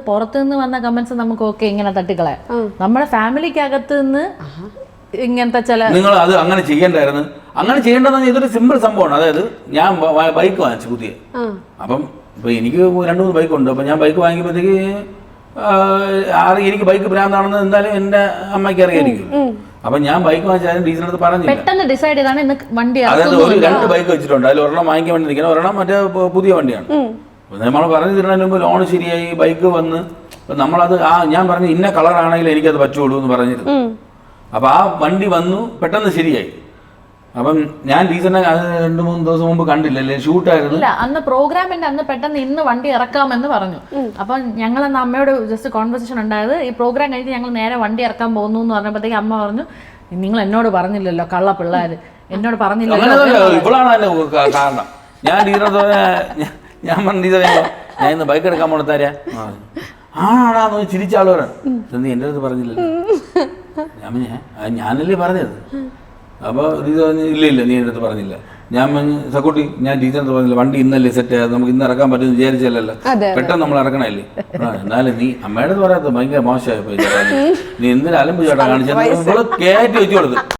പുറത്തു നിന്ന് വന്ന കമന്റ്സ് നമുക്ക് ഓക്കെ ഇങ്ങനെ തട്ടിക്കളയാം. നമ്മുടെ ഫാമിലിക്കകത്ത് നിന്ന് ഇങ്ങനത്തെ ചില നിങ്ങൾ അത് അങ്ങനെ ചെയ്യേണ്ടായിരുന്നു. അങ്ങനെ ചെയ്യേണ്ടതെന്ന് ഇതൊരു സിമ്പിൾ സംഭവമാണ്. അതായത് ഞാൻ ബൈക്ക് വാങ്ങിച്ചു പുതിയ. അപ്പം ഇപ്പൊ എനിക്ക് 2-3 ബൈക്കുണ്ട്. അപ്പൊ ഞാൻ ബൈക്ക് വാങ്ങിക്കുമ്പോഴത്തേക്ക് എനിക്ക് ബൈക്ക് ഭ്രാന്താണെന്ന് എന്തായാലും എന്റെ അമ്മയ്ക്ക് അറിയായിരിക്കും. അപ്പൊ ഞാൻ ബൈക്ക് വാങ്ങിച്ചാലും ഡീസലിനടുത്ത് പറഞ്ഞില്ല. പെട്ടെന്ന് ഡിസൈഡ് ചെയ്താണ് ഇന്ന് വണ്ടി. അതായത് 2 ബൈക്ക് വെച്ചിട്ടുണ്ട്. അതിൽ ഒരെണ്ണം വാങ്ങിക്കാൻ വേണ്ടി നിൽക്കണം, ഒരെണ്ണം മറ്റേ പുതിയ വണ്ടിയാണ്. നമ്മൾ പറഞ്ഞു തരുന്നതിന് മുമ്പ് ലോൺ ശരിയായി, ബൈക്ക് വന്ന് നമ്മളത് ഞാൻ പറഞ്ഞു ഇന്ന കളറാണെങ്കിൽ എനിക്കത് പറ്റുള്ളൂ എന്ന് പറഞ്ഞിരുന്നു. അപ്പൊ ആ വണ്ടി വന്നു, പെട്ടെന്ന് ശരിയായി. അപ്പം ഞാൻ ടീച്ചറിനെ 2-3 ദിവസം മുമ്പ് കണ്ടില്ലല്ലേ, ഷൂട്ടായിരുന്നു. അന്ന് പ്രോഗ്രാമിന്റെ അന്ന് പെട്ടെന്ന് ഇന്ന് വണ്ടി ഇറക്കാമെന്ന് പറഞ്ഞു. അപ്പൊ ഞങ്ങൾ അന്ന് അമ്മയോട് ജസ്റ്റ് കോൺവെർസേഷൻ ഉണ്ടായത്, ഈ പ്രോഗ്രാം കഴിഞ്ഞ് ഞങ്ങൾ നേരെ വണ്ടി ഇറക്കാൻ പോകുന്നു എന്ന് പറഞ്ഞപ്പോഴത്തേക്ക് അമ്മ പറഞ്ഞു, നിങ്ങൾ എന്നോട് പറഞ്ഞില്ലല്ലോ കള്ള പിള്ളേര്, എന്നോട് പറഞ്ഞില്ലല്ലോ. ഇപ്പോഴാണ് അതിന്റെ കാരണം. ഞാൻ ഞാൻ പറഞ്ഞു ടീച്ചറെ ഞാൻ ഇന്ന് ബൈക്ക് എടുക്കാൻ പോണത്താരാ ആണാന്ന് ചിരിച്ച ആളുകളാണ്. നീ എൻ്റെ അടുത്ത് പറഞ്ഞില്ലല്ലോ. ഞാനല്ലേ പറഞ്ഞത്. അപ്പൊ ഇല്ല നീ എൻ്റെ അടുത്ത് പറഞ്ഞില്ല. ഞാൻ സക്കോട്ടി ഞാൻ ടീച്ചറിന് പറഞ്ഞില്ല, വണ്ടി ഇന്നല്ലേ സെറ്റ് ആയത്, നമുക്ക് ഇന്ന് ഇറക്കാൻ പറ്റുമെന്ന് വിചാരിച്ചല്ലോ, പെട്ടെന്ന് നമ്മൾ ഇറക്കണല്ലേ. എന്നാലും നീ അമ്മയുടെ പറയാത്ത ഭയങ്കര മോശമായി പോയി, നീ എന്തിനും അലമ്പ് ചേട്ടാ കാണിച്ചത് കയറ്റി വെച്ചു കൊടുത്തു.